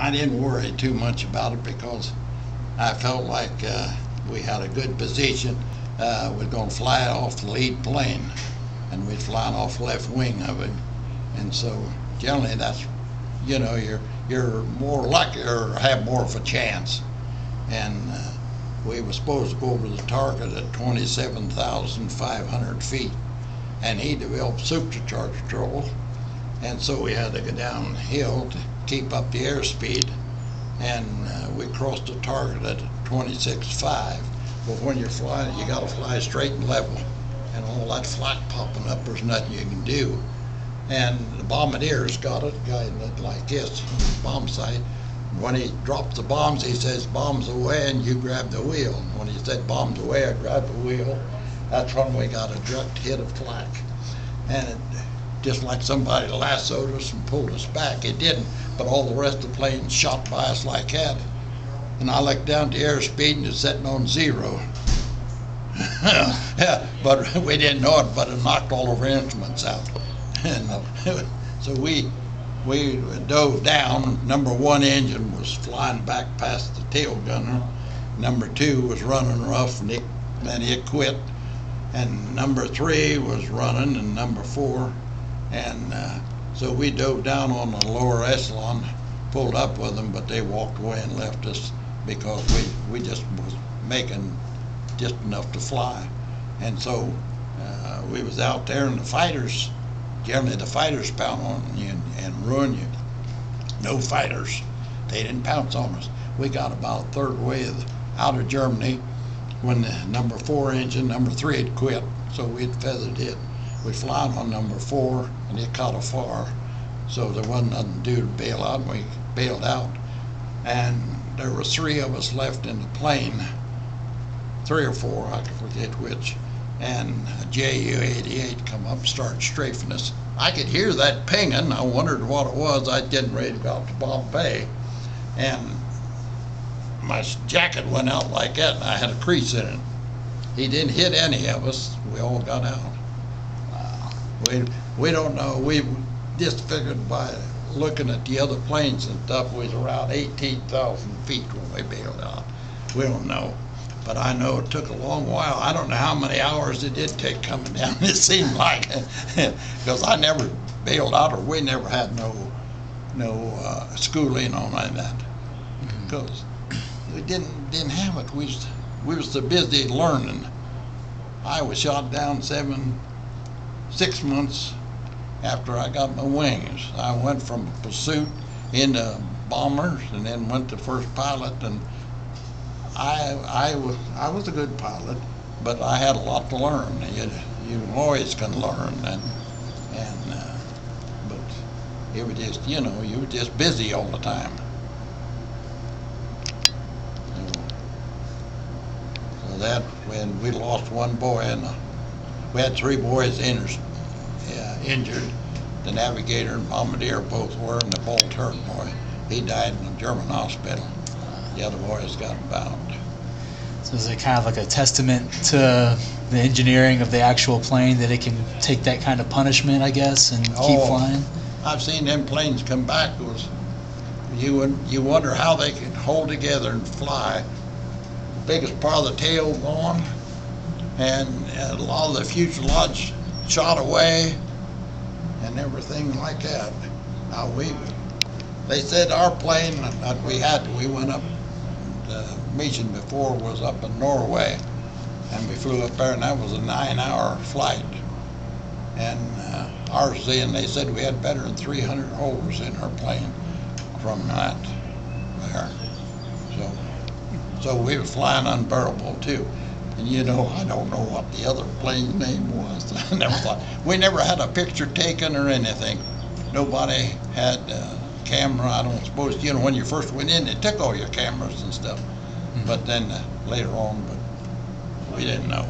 I didn't worry too much about it because I felt like we had a good position. We're going to fly off the lead plane, and we'd flying off the left wing of it. And so generally that's, you know, you're more lucky or have more of a chance. And we were supposed to go over the target at 27,500 feet, and he developed supercharger trouble, and so we had to go downhill to keep up the airspeed, and we crossed the target at 26.5. But when you're flying, you got to fly straight and level, and all that flak popping up, there's nothing you can do. And the bombardiers got it, guy like this, bomb sight. When he drops the bombs, he says, "Bombs away," and you grab the wheel. And when he said, "Bombs away," I grabbed the wheel. That's when we got a direct hit of flak. And it, just like somebody lassoed us and pulled us back. It didn't, but all the rest of the plane shot by us like that. And I looked down to airspeed, and it's sitting on 0. Yeah, but we didn't know it, but it knocked all of our instruments out. And so we dove down. Number 1 engine was flying back past the tail gunner. Number 2 was running rough, and then it quit. And number 3 was running, and number 4. And so we dove down on the lower echelon, pulled up with them, but they walked away and left us because we just was making just enough to fly. And so we was out there, and the fighters, generally the fighters pound on you and ruin you. No fighters, they didn't pounce on us. We got about a third way out of Germany when the number 4 engine, number 3 had quit, so we'd feathered it. We'd flying on number 4, and it caught afar, so there wasn't nothing to do to bail out, and we bailed out. And there were 3 of us left in the plane, 3 or 4, I can forget which, and a Ju-88 come up and started strafing us. I could hear that pinging. I wondered what it was. I was getting ready to go out to Bombay, and my jacket went out like that, and I had a crease in it. He didn't hit any of us. We all got out. We don't know. We just figured by looking at the other planes and stuff, we was around 18,000 feet when we bailed out. We don't know. But I know it took a long while. I don't know how many hours it did take coming down. It seemed like, because I never bailed out, or we never had no schooling on that, because we didn't have it. We was so busy learning. I was shot down 6 months after I got my wings. I went from pursuit into bombers, and then went to first pilot, and I was a good pilot, but I had a lot to learn. You always can learn, but it was just, you know, you were just busy all the time. So that, when we lost 1 boy, and we had 3 boys injured. The navigator and bombardier both were, and the bolt-hurt boy, he died in a German hospital. The other boys got bound. So is it kind of like a testament to the engineering of the actual plane that it can take that kind of punishment, I guess, and keep flying? I've seen them planes come back. You wonder how they can hold together and fly. The biggest part of the tail gone, and a lot of the fuselage shot away, and everything like that. Now they said our plane that we went up, the mission before was up in Norway, and we flew up there, and that was a 9-hour flight. And ours then, they said we had better than 300 holes in our plane from that there. So we were flying unbearable too. And you know, I don't know what the other plane's name was. I never thought. We never had a picture taken or anything. Nobody had a camera. I don't suppose, you know, when you first went in, they took all your cameras and stuff. But then later on, but we didn't know.